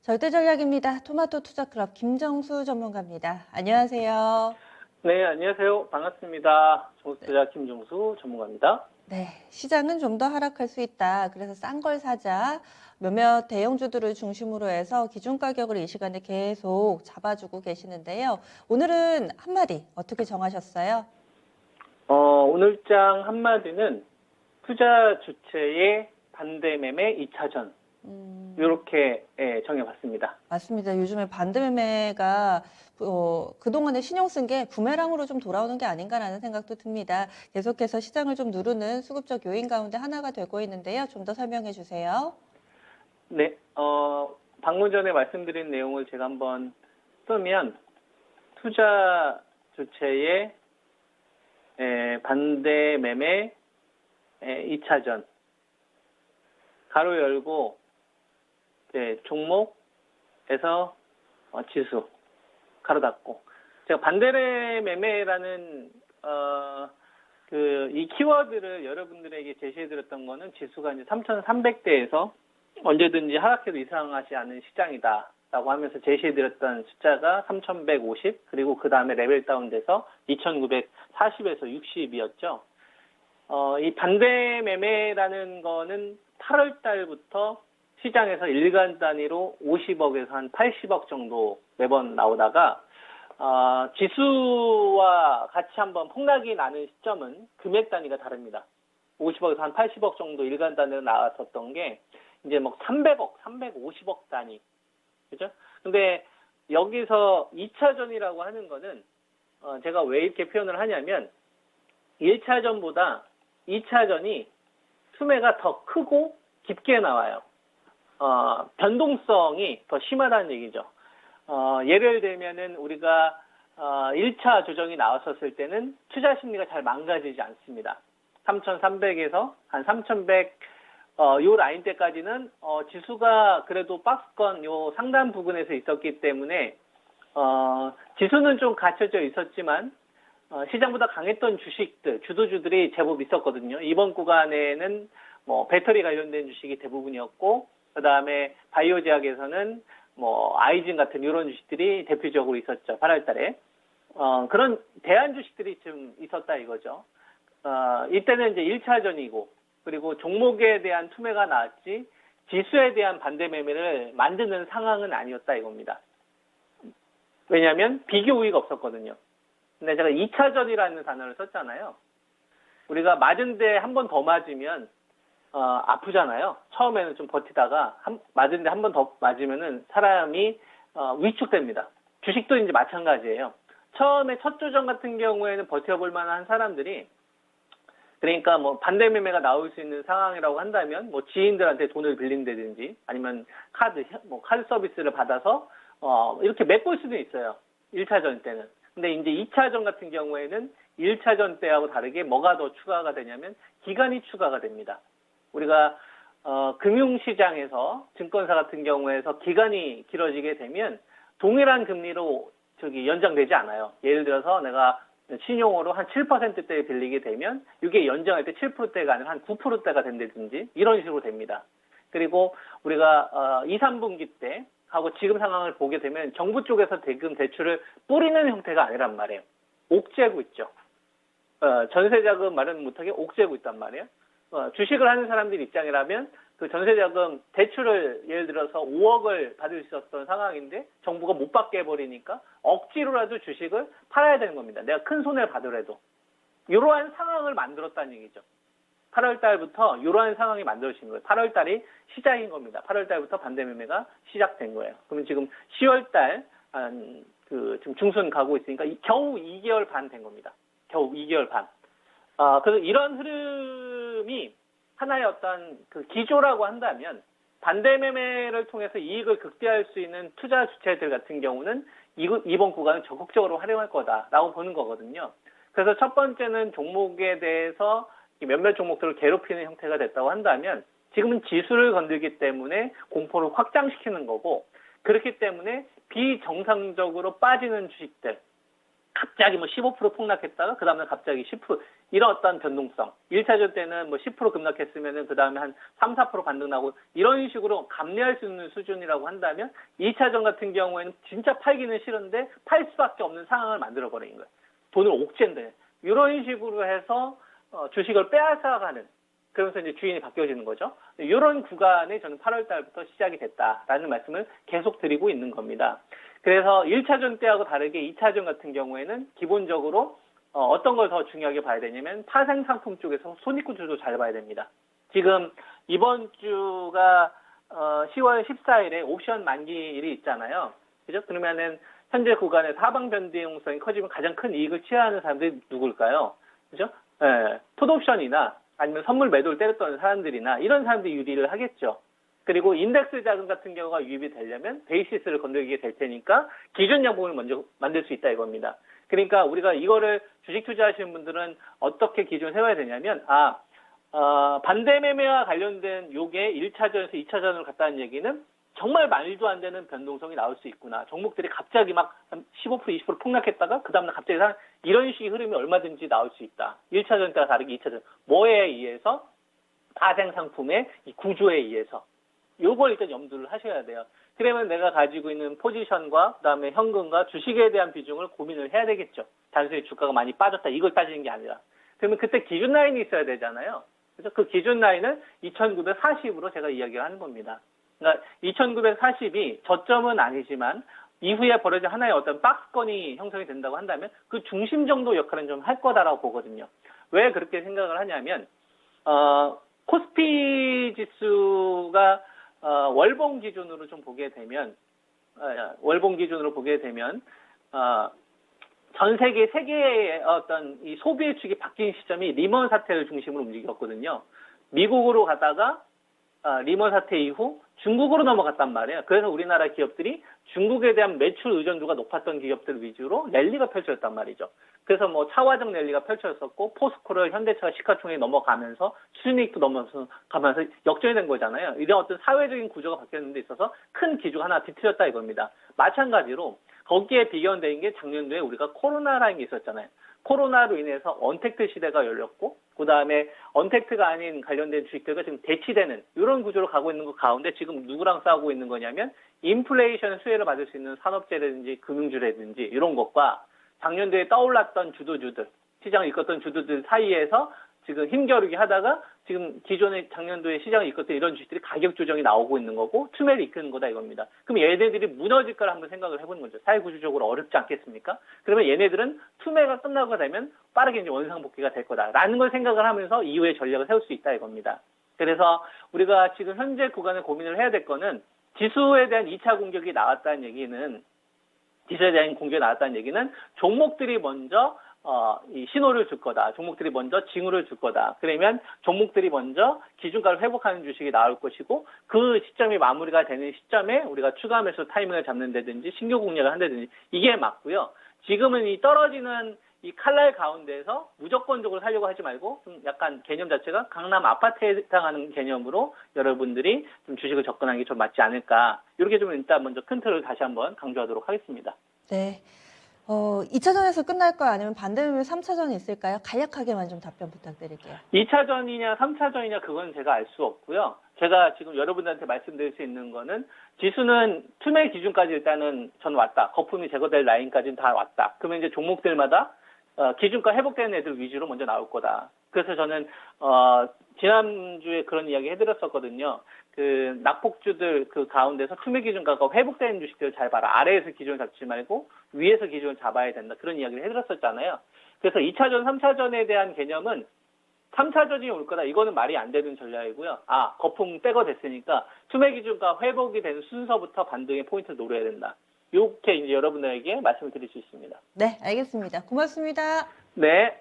절대전략입니다. 토마토 투자클럽 김정수 전문가입니다. 안녕하세요. 네, 안녕하세요. 반갑습니다. 네, 종수투자 김종수 전문가입니다. 네, 시장은 좀 더 하락할 수 있다. 그래서 싼 걸 사자. 몇몇 대형주들을 중심으로 해서 기준 가격을 이 시간에 계속 잡아주고 계시는데요. 오늘은 한마디 어떻게 정하셨어요? 오늘장 한마디는 투자 주체의 반대 매매 2차전. 이렇게 정해봤습니다. 맞습니다. 요즘에 반대매매가 그동안에 신용 쓴 게 부메랑으로 좀 돌아오는 게 아닌가라는 생각도 듭니다. 계속해서 시장을 좀 누르는 수급적 요인 가운데 하나가 되고 있는데요. 좀 더 설명해 주세요. 네, 방금 전에 말씀드린 내용을 제가 한번 쓰면 투자 주체의 반대 매매 2차전. 가로 열고 종목에서 지수 가로 닫고 제가 반대 매매라는 이 키워드를 여러분들에게 제시해드렸던 거는 지수가 이제 3,300대에서 언제든지 하락해도 이상하지 않은 시장이다라고 하면서 제시해드렸던 숫자가 3,150 그리고 그 다음에 레벨 다운돼서 2,940에서 60이었죠. 이 반대 매매라는 거는 8월 달부터 시장에서 일간 단위로 50억에서 한 80억 정도 매번 나오다가 지수와 같이 한번 폭락이 나는 시점은 금액 단위가 다릅니다. 50억에서 한 80억 정도 일간 단위로 나왔었던 게 이제 뭐 300억, 350억 단위. 그죠? 근데 여기서 2차전이라고 하는 거는 제가 왜 이렇게 표현을 하냐면 1차전보다 2차전이 수매가 더 크고 깊게 나와요. 변동성이 더 심하다는 얘기죠. 예를 들면은 우리가 1차 조정이 나왔었을 때는 투자 심리가 잘 망가지지 않습니다. 3,300에서 한 3,100, 요 라인 때까지는 지수가 그래도 박스권 요 상단 부근에서 있었기 때문에 지수는 좀 갇혀져 있었지만 시장보다 강했던 주식들, 주도주들이 제법 있었거든요. 이번 구간에는 뭐 배터리 관련된 주식이 대부분이었고, 그 다음에 바이오 제약에서는 뭐 아이진 같은 이런 주식들이 대표적으로 있었죠. 8월 달에. 그런 대안 주식들이 좀 있었다 이거죠. 이때는 이제 1차전이고, 그리고 종목에 대한 투매가 나왔지, 지수에 대한 반대 매매를 만드는 상황은 아니었다 이겁니다. 왜냐하면 비교 우위가 없었거든요. 근데 제가 2차전이라는 단어를 썼잖아요. 우리가 맞은데 한 번 더 맞으면 아프잖아요. 처음에는 좀 버티다가 맞은데 한 번 더 맞으면은 사람이 위축됩니다. 주식도 이제 마찬가지예요. 처음에 첫 조정 같은 경우에는 버텨볼 만한 사람들이 그러니까 뭐 반대 매매가 나올 수 있는 상황이라고 한다면 뭐 지인들한테 돈을 빌린다든지 아니면 카드 서비스를 받아서 이렇게 메꿀 수도 있어요. 1차전 때는. 근데 이제 2차전 같은 경우에는 1차전 때하고 다르게 뭐가 더 추가가 되냐면 기간이 추가가 됩니다. 우리가 금융시장에서 증권사 같은 경우에서 기간이 길어지게 되면 동일한 금리로 연장되지 않아요. 예를 들어서 내가 신용으로 한 7%대에 빌리게 되면 이게 연장할 때 7%대가 아니라 한 9%대가 된다든지 이런 식으로 됩니다. 그리고 우리가 2, 3분기 때 하고 지금 상황을 보게 되면 정부 쪽에서 대출을 뿌리는 형태가 아니란 말이에요. 옥죄고 있죠. 전세자금 마련 못하게 옥죄고 있단 말이에요. 주식을 하는 사람들 입장이라면 그 전세자금 대출을 예를 들어서 5억을 받을 수 있었던 상황인데 정부가 못 받게 해버리니까 억지로라도 주식을 팔아야 되는 겁니다. 내가 큰 손해를 받으라도. 이러한 상황을 만들었다는 얘기죠. 8월 달부터 이러한 상황이 만들어진 거예요. 8월 달이 시작인 겁니다. 8월 달부터 반대 매매가 시작된 거예요. 그러면 지금 10월 달, 지금 중순 가고 있으니까 겨우 2개월 반 된 겁니다. 겨우 2개월 반. 그래서 이런 흐름이 하나의 어떤 기조라고 한다면 반대 매매를 통해서 이익을 극대화할 수 있는 투자 주체들 같은 경우는 이번 구간을 적극적으로 활용할 거다라고 보는 거거든요. 그래서 첫 번째는 종목에 대해서 몇몇 종목들을 괴롭히는 형태가 됐다고 한다면 지금은 지수를 건들기 때문에 공포를 확장시키는 거고 그렇기 때문에 비정상적으로 빠지는 주식들 갑자기 뭐 15% 폭락했다가 그 다음에 갑자기 10% 이런 어떤 변동성. 1차전 때는 뭐 10% 급락했으면은 그 다음에 한 3, 4% 반등 나고 이런 식으로 감내할 수 있는 수준이라고 한다면 2차전 같은 경우에는 진짜 팔기는 싫은데 팔 수밖에 없는 상황을 만들어버린 거예요. 돈을 옥죄인데. 이런 식으로 해서 주식을 빼앗아가는 그러면서 이제 주인이 바뀌어지는 거죠. 이런 구간이 저는 8월 달부터 시작이 됐다라는 말씀을 계속 드리고 있는 겁니다. 그래서 1차전 때하고 다르게 2차전 같은 경우에는 기본적으로 어떤 걸 더 중요하게 봐야 되냐면 파생 상품 쪽에서 손익구조도 잘 봐야 됩니다. 지금 이번 주가 10월 14일에 옵션 만기일이 있잖아요. 그죠? 그러면은 현재 구간에서 하방 변동성이 커지면 가장 큰 이익을 취하는 사람들이 누굴까요? 그죠? 예, 풋옵션이나 아니면 선물 매도를 때렸던 사람들이나 이런 사람들이 유리를 하겠죠. 그리고 인덱스 자금 같은 경우가 유입이 되려면 베이시스를 건드리게 될 테니까 기준 양봉을 먼저 만들 수 있다 이겁니다. 그러니까 우리가 이거를 주식 투자하시는 분들은 어떻게 기준을 세워야 되냐면 반대 매매와 관련된 요게 1차전에서 2차전으로 갔다는 얘기는 정말 말도 안 되는 변동성이 나올 수 있구나. 종목들이 갑자기 막 15%, 20% 폭락했다가 그 다음날 갑자기 이런 식의 흐름이 얼마든지 나올 수 있다. 1차전 때와 다르게 2차전. 뭐에 의해서? 파생 상품의 이 구조에 의해서. 요걸 일단 염두를 하셔야 돼요. 그러면 내가 가지고 있는 포지션과 그다음에 현금과 주식에 대한 비중을 고민을 해야 되겠죠. 단순히 주가가 많이 빠졌다 이걸 따지는 게 아니라. 그러면 그때 기준 라인이 있어야 되잖아요. 그래서 그 기준 라인은 2940으로 제가 이야기를 하는 겁니다. 그러니까 2940이 저점은 아니지만 이후에 벌어진 하나의 어떤 박스권이 형성이 된다고 한다면 그 중심 정도 역할은 좀 할 거다라고 보거든요. 왜 그렇게 생각을 하냐면 코스피 지수가 월봉 기준으로 좀 보게 되면 전 세계 세 개의 어떤 이 소비의 축이 바뀐 시점이 리먼 사태를 중심으로 움직였거든요. 미국으로 가다가 리먼 사태 이후 중국으로 넘어갔단 말이에요. 그래서 우리나라 기업들이 중국에 대한 매출 의존도가 높았던 기업들 위주로 랠리가 펼쳐졌단 말이죠. 그래서 뭐 차화적 랠리가 펼쳐졌었고 포스코를 현대차가 시가총액이 넘어가면서 수익도 넘어가면서 역전이 된 거잖아요. 이런 어떤 사회적인 구조가 바뀌는 데 있어서 큰 기조가 하나 뒤틀렸다 이겁니다. 마찬가지로 거기에 비견된 게 작년도에 우리가 코로나라는 게 있었잖아요. 코로나로 인해서 언택트 시대가 열렸고 그 다음에 언택트가 아닌 관련된 주식들과 지금 대치되는 이런 구조로 가고 있는 것 가운데 지금 누구랑 싸우고 있는 거냐면 인플레이션 수혜를 받을 수 있는 산업재라든지 금융주라든지 이런 것과 작년도에 떠올랐던 주도주들, 시장을 이끌었던 주도들 사이에서 지금 힘겨루기 하다가 지금 기존의 작년도에 시장을 이끌었던 이런 주식들이 가격 조정이 나오고 있는 거고 투매를 이끄는 거다 이겁니다. 그럼 얘네들이 무너질까를 한번 생각을 해보는 거죠. 사회구조적으로 어렵지 않겠습니까? 그러면 얘네들은 투매가 끝나고 되면 빠르게 이제 원상복귀가 될 거다라는 걸 생각을 하면서 이후에 전략을 세울 수 있다 이겁니다. 그래서 우리가 지금 현재 구간에 고민을 해야 될 거는 지수에 대한 2차 공격이 나왔다는 얘기는 종목들이 먼저 이 신호를 줄 거다. 종목들이 먼저 징후를 줄 거다. 그러면 종목들이 먼저 기준가를 회복하는 주식이 나올 것이고 그 시점이 마무리가 되는 시점에 우리가 추가 매수 타이밍을 잡는다든지 신규 공략을 한다든지 이게 맞고요. 지금은 이 떨어지는 이 칼날 가운데에서 무조건적으로 살려고 하지 말고 좀 약간 개념 자체가 강남 아파트에 해당하는 개념으로 여러분들이 좀 주식을 접근하는 게 좀 맞지 않을까. 이렇게 좀 일단 먼저 큰 틀을 다시 한번 강조하도록 하겠습니다. 네. 2차전에서 끝날까요? 아니면 반대면 3차전이 있을까요? 간략하게만 좀 답변 부탁드릴게요. 2차전이냐 3차전이냐 그건 제가 알 수 없고요. 제가 지금 여러분들한테 말씀드릴 수 있는 거는 지수는 투매 기준까지 일단은 전 왔다. 거품이 제거될 라인까지는 다 왔다. 그러면 이제 종목들마다 기준가 회복되는 애들 위주로 먼저 나올 거다. 그래서 저는 지난주에 그런 이야기 해드렸었거든요. 그 낙폭주들 그 가운데서 투매 기준가가 회복되는 주식들을 잘 봐라. 아래에서 기준을 잡지 말고 위에서 기준을 잡아야 된다. 그런 이야기를 해드렸었잖아요. 그래서 2차전, 3차전에 대한 개념은 3차전이 올 거다. 이거는 말이 안 되는 전략이고요. 거품 빼고 됐으니까 투매 기준가 회복이 되는 순서부터 반등의 포인트를 노려야 된다. 이렇게 이제 여러분들에게 말씀을 드릴 수 있습니다. 네, 알겠습니다. 고맙습니다. 네.